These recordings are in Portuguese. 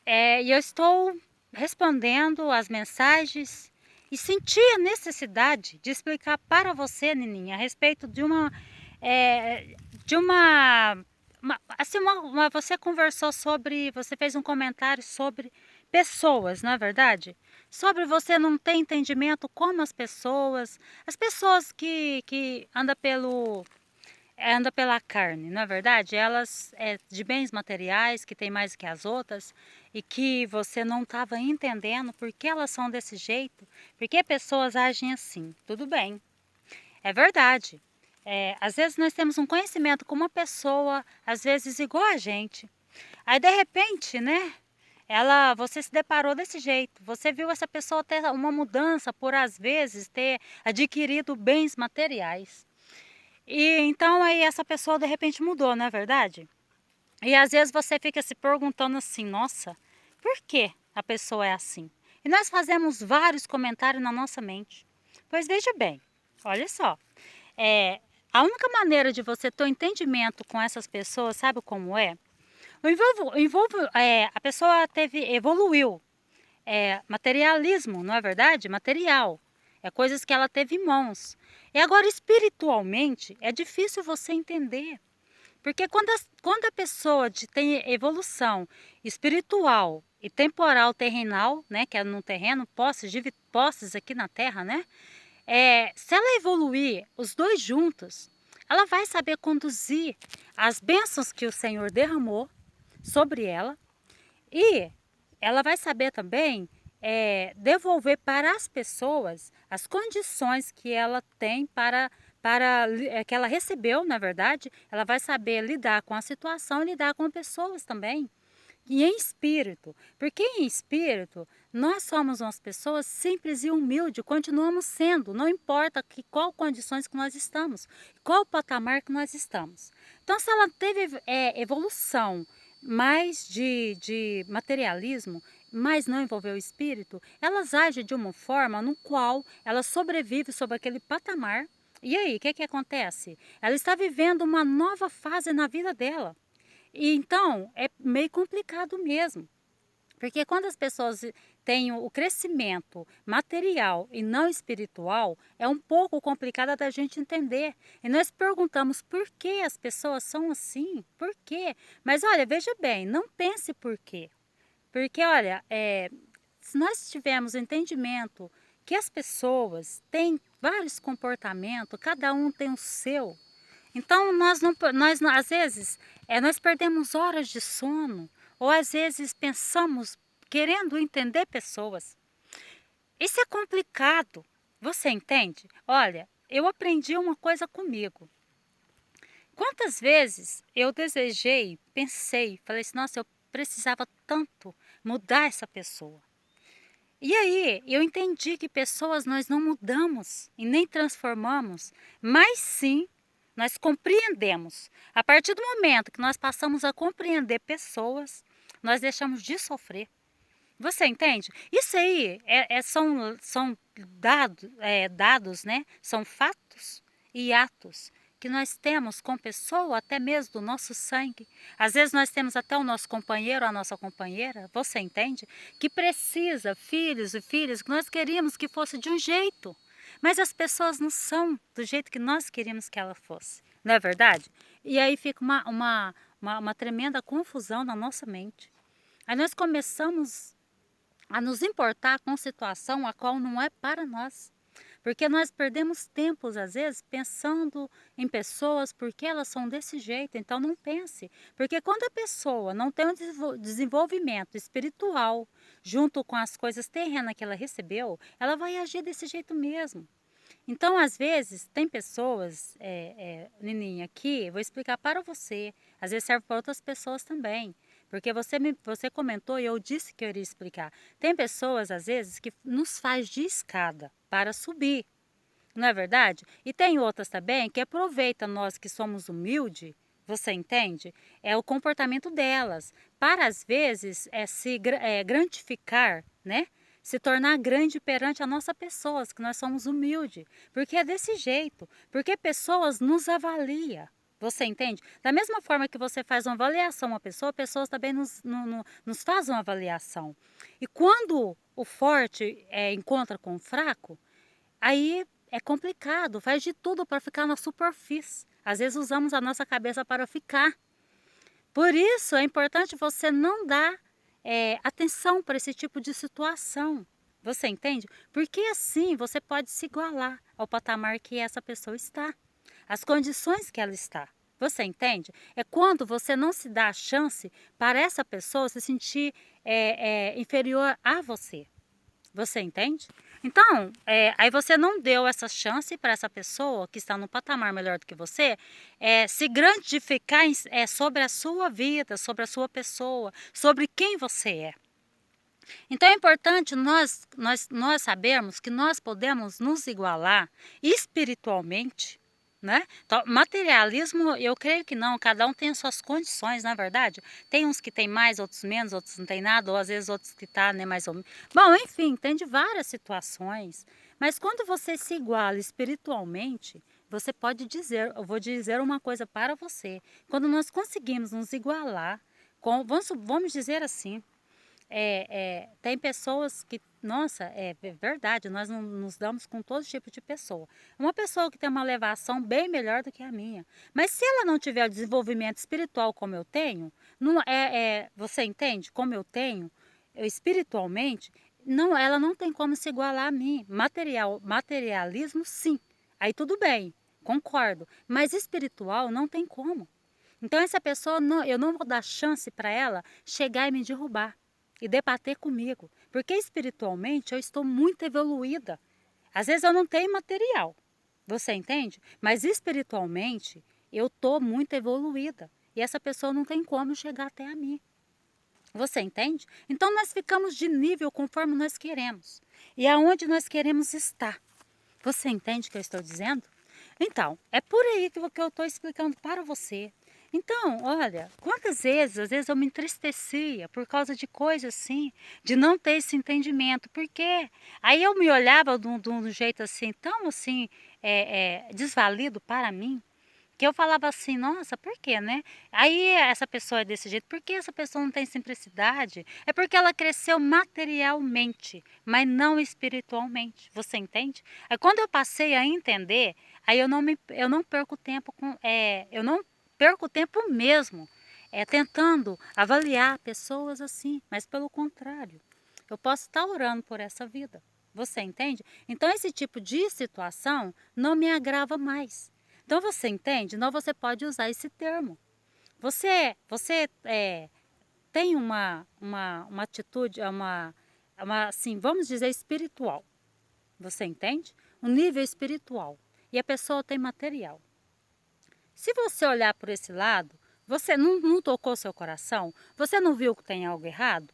E eu estou respondendo as mensagens e senti a necessidade de explicar para você, Nininha, a respeito eh, de assim, você conversou sobre, você fez um comentário sobre pessoas, não é verdade? Sobre você não ter entendimento como as pessoas que anda pela carne, não é verdade? Elas de bens materiais que tem mais que as outras e que você não estava entendendo por que elas são desse jeito, por que pessoas agem assim. Tudo bem, é verdade. Às vezes nós temos um conhecimento com uma pessoa, às vezes igual a gente. Aí de repente, né? Você se deparou desse jeito. Você viu essa pessoa ter uma mudança por às vezes ter adquirido bens materiais. E então aí essa pessoa de repente mudou, não é verdade? E às vezes você fica se perguntando assim, nossa, por que a pessoa é assim? E nós fazemos vários comentários na nossa mente. Pois veja bem, olha só, é, a única maneira de você ter um entendimento com essas pessoas, sabe como é? A pessoa evoluiu, materialismo, não é verdade? Material. É coisas que ela teve em mãos. E agora, espiritualmente, é difícil você entender. Porque quando a pessoa tem evolução espiritual e temporal terrenal, né, que é no terreno, posses aqui na terra, né? Se ela evoluir os dois juntos, ela vai saber conduzir as bênçãos que o Senhor derramou sobre ela e ela vai saber também devolver para as pessoas as condições que ela tem que ela recebeu, na verdade, ela vai saber lidar com a situação e lidar com pessoas também. E em espírito, porque em espírito nós somos umas pessoas simples e humildes, continuamos sendo, não importa qual condições que nós estamos, qual patamar que nós estamos. Então, se ela teve evolução mais de materialismo, mas não envolveu o espírito, elas agem de uma forma no qual ela sobrevive sobre aquele patamar. E aí, o que acontece? Ela está vivendo uma nova fase na vida dela. E então é meio complicado mesmo, porque quando as pessoas têm o crescimento material e não espiritual, é um pouco complicado da gente entender. E nós perguntamos por que as pessoas são assim, por quê? Mas olha, veja bem, não pense por quê. Porque olha, se nós tivermos o entendimento que as pessoas têm vários comportamentos, cada um tem o seu, então às vezes, nós perdemos horas de sono, ou às vezes pensamos querendo entender pessoas. Isso é complicado, você entende? Olha, eu aprendi uma coisa comigo. Quantas vezes eu desejei, pensei, falei assim, nossa, eu precisava tanto mudar essa pessoa. E aí eu entendi que pessoas nós não mudamos e nem transformamos, mas sim nós compreendemos. A partir do momento que nós passamos a compreender pessoas, nós deixamos de sofrer. Você entende? Isso aí são dados, né? São fatos e atos que nós temos com pessoa, até mesmo do nosso sangue. Às vezes nós temos até o nosso companheiro, a nossa companheira, você entende? Que precisa, filhos e filhas, que nós queríamos que fosse de um jeito. Mas as pessoas não são do jeito que nós queríamos que ela fosse. Não é verdade? E aí fica uma tremenda confusão na nossa mente. Aí nós começamos a nos importar com situação a qual não é para nós. Porque nós perdemos tempos, às vezes, pensando em pessoas porque elas são desse jeito. Então não pense. Porque quando a pessoa não tem um desenvolvimento espiritual junto com as coisas terrenas que ela recebeu, ela vai agir desse jeito mesmo. Então, às vezes, tem pessoas, Nininha, aqui, vou explicar para você, às vezes serve para outras pessoas também, porque você comentou e eu disse que eu iria explicar. Tem pessoas, às vezes, que nos faz de escada para subir, não é verdade? E tem outras também que aproveitam nós que somos humildes, você entende? É o comportamento delas, para às vezes grantificar, né? Se tornar grande perante a nossa pessoas, que nós somos humildes. Porque é desse jeito. Porque pessoas nos avaliam. Você entende? Da mesma forma que você faz uma avaliação a uma pessoa, pessoas também nos fazem uma avaliação. E quando o forte encontra com o fraco, aí é complicado, faz de tudo para ficar na superfície. Às vezes usamos a nossa cabeça para ficar. Por isso é importante você não dar atenção para esse tipo de situação. Você entende? Porque assim você pode se igualar ao patamar que essa pessoa está, as condições que ela está. Você entende? É quando você não se dá a chance para essa pessoa se sentir inferior a você. Você entende? Então, aí você não deu essa chance para essa pessoa que está num patamar melhor do que você, se grandificar sobre a sua vida, sobre a sua pessoa, sobre quem você é. Então é importante nós sabermos que nós podemos nos igualar espiritualmente, né? Então, materialismo, eu creio que não, cada um tem as suas condições, na verdade. Tem uns que tem mais, outros menos, outros não tem nada, ou às vezes outros que tá, né, mais ou menos. Bom, enfim, tem de várias situações. Mas quando você se iguala espiritualmente, você pode dizer, eu vou dizer uma coisa para você. Quando nós conseguimos nos igualar, vamos dizer assim, tem pessoas que, nossa, é verdade, nós não nos damos com todo tipo de pessoa. Uma pessoa que tem uma elevação bem melhor do que a minha, mas se ela não tiver o desenvolvimento espiritual como eu tenho, não, você entende? Como eu tenho, espiritualmente, não, ela não tem como se igualar a mim. Materialismo, sim, aí tudo bem, concordo, mas espiritual não tem como. Então essa pessoa, eu não vou dar chance para ela chegar e me derrubar e debater comigo, porque espiritualmente eu estou muito evoluída. Às vezes eu não tenho material, você entende? Mas espiritualmente eu estou muito evoluída e essa pessoa não tem como chegar até a mim. Você entende? Então nós ficamos de nível conforme nós queremos e aonde nós queremos estar. Você entende o que eu estou dizendo? Então, é por aí que eu estou explicando para você. Então, olha, quantas vezes, às vezes eu me entristecia por causa de coisas assim, de não ter esse entendimento. Por quê? Aí eu me olhava de um jeito assim, tão assim, desvalido para mim, que eu falava assim, nossa, por quê, né? Aí essa pessoa é desse jeito, por que essa pessoa não tem simplicidade? É porque ela cresceu materialmente, mas não espiritualmente, você entende? Aí quando eu passei a entender, aí eu não perco tempo eu não perco tempo mesmo, tentando avaliar pessoas assim, mas pelo contrário, eu posso estar orando por essa vida, você entende? Então esse tipo de situação não me agrava mais. Então você entende? Não, você pode usar esse termo. Você tem uma atitude, assim, vamos dizer, espiritual. Você entende? Um nível espiritual. E a pessoa tem material. Se você olhar por esse lado, você não tocou seu coração? Você não viu que tem algo errado?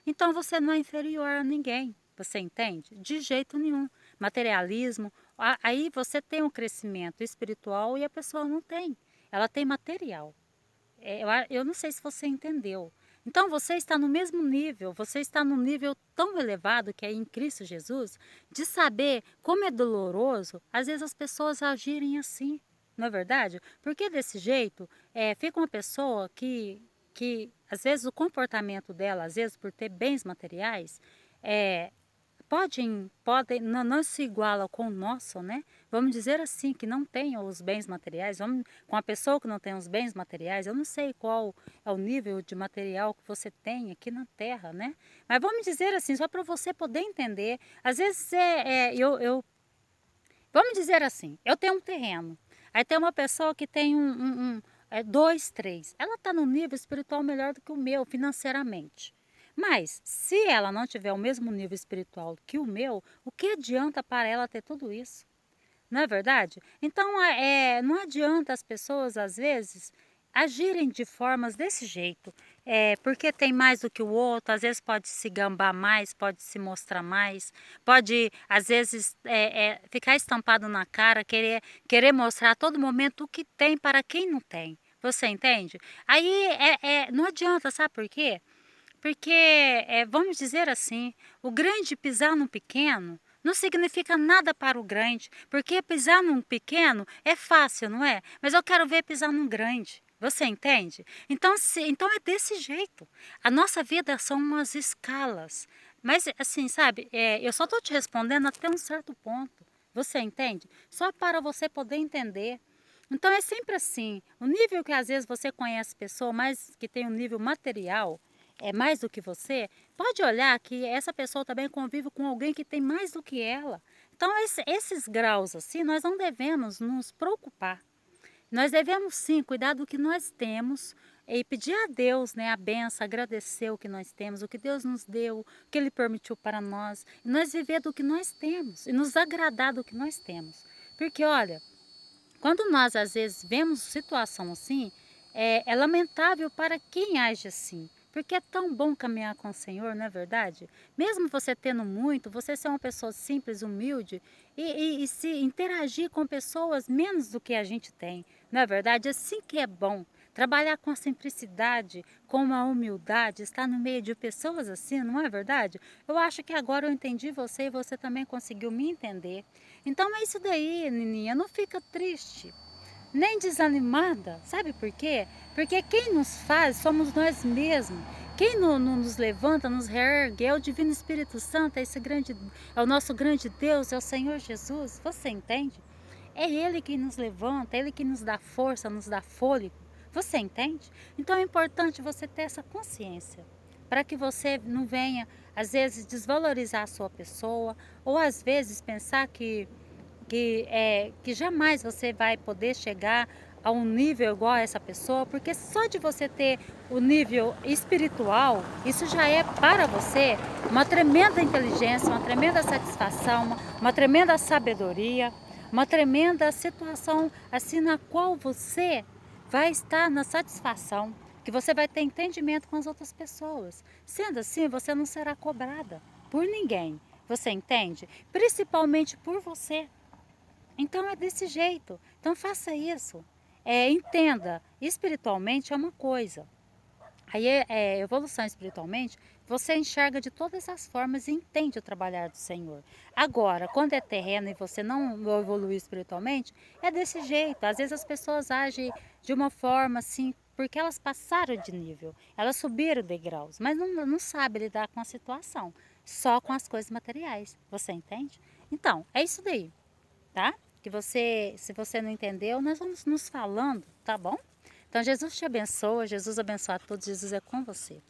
Então você não é inferior a ninguém. Você entende? De jeito nenhum. Materialismo, aí você tem um crescimento espiritual e a pessoa não tem. Ela tem material. Eu não sei se você entendeu. Então você está no mesmo nível, você está num nível tão elevado que é em Cristo Jesus, de saber como é doloroso, às vezes as pessoas agirem assim, não é verdade? Porque desse jeito, fica uma pessoa que às vezes o comportamento dela, às vezes por ter bens materiais, podem não se iguala com o nosso, né? Vamos dizer assim, que não tem os bens materiais, com a pessoa que não tem os bens materiais, eu não sei qual é o nível de material que você tem aqui na Terra, né? Mas vamos dizer assim, só para você poder entender, às vezes vamos dizer assim, eu tenho um terreno, aí tem uma pessoa que tem dois, três, ela está num nível espiritual melhor do que o meu financeiramente. Mas, se ela não tiver o mesmo nível espiritual que o meu, o que adianta para ela ter tudo isso? Não é verdade? Então, não adianta as pessoas, às vezes, agirem de formas desse jeito. Porque tem mais do que o outro, às vezes pode se gambar mais, pode se mostrar mais, pode, às vezes, ficar estampado na cara, querer mostrar a todo momento o que tem para quem não tem. Você entende? Aí, não adianta, sabe por quê? Porque, vamos dizer assim, o grande pisar no pequeno não significa nada para o grande, porque pisar num pequeno é fácil, não é? Mas eu quero ver pisar num grande. Você entende? Então é desse jeito. A nossa vida são umas escalas. Mas assim, sabe, eu só estou te respondendo até um certo ponto. Você entende? Só para você poder entender. Então é sempre assim. O nível que às vezes você conhece pessoa, mas que tem um nível material, é mais do que você, pode olhar que essa pessoa também convive com alguém que tem mais do que ela. Então esses graus assim, nós não devemos nos preocupar. Nós devemos sim cuidar do que nós temos e pedir a Deus, né, a benção, agradecer o que nós temos, o que Deus nos deu, o que Ele permitiu para nós, e nós viver do que nós temos e nos agradar do que nós temos. Porque olha, quando nós às vezes vemos situação assim, é lamentável para quem age assim. Porque é tão bom caminhar com o Senhor, não é verdade? Mesmo você tendo muito, você ser uma pessoa simples, humilde e se interagir com pessoas menos do que a gente tem, não é verdade? Assim que é bom. Trabalhar com a simplicidade, com a humildade, estar no meio de pessoas assim, não é verdade? Eu acho que agora eu entendi você e você também conseguiu me entender. Então é isso daí, Nininha, não fica triste, nem desanimada, sabe por quê? Porque quem nos faz somos nós mesmos. Quem nos levanta, nos reergue é o Divino Espírito Santo, é o nosso grande Deus, é o Senhor Jesus, você entende? É Ele que nos levanta, é Ele que nos dá força, nos dá fôlego, você entende? Então é importante você ter essa consciência, para que você não venha, às vezes, desvalorizar a sua pessoa, ou às vezes pensar que jamais você vai poder chegar a um nível igual a essa pessoa, porque só de você ter o nível espiritual, isso já é para você uma tremenda inteligência, uma tremenda satisfação, uma tremenda sabedoria, uma tremenda situação assim na qual você vai estar na satisfação, que você vai ter entendimento com as outras pessoas. Sendo assim, você não será cobrada por ninguém, você entende? Principalmente por você. Então é desse jeito. Então faça isso. Entenda, espiritualmente é uma coisa. Aí evolução espiritualmente, você enxerga de todas as formas e entende o trabalhar do Senhor. Agora, quando é terreno e você não evolui espiritualmente, é desse jeito. Às vezes as pessoas agem de uma forma assim, porque elas passaram de nível, elas subiram degraus, mas não sabem lidar com a situação, só com as coisas materiais. Você entende? Então, é isso daí, tá? Que você, se você não entendeu, nós vamos nos falando, tá bom? Então Jesus te abençoa, Jesus abençoa a todos, Jesus é com você.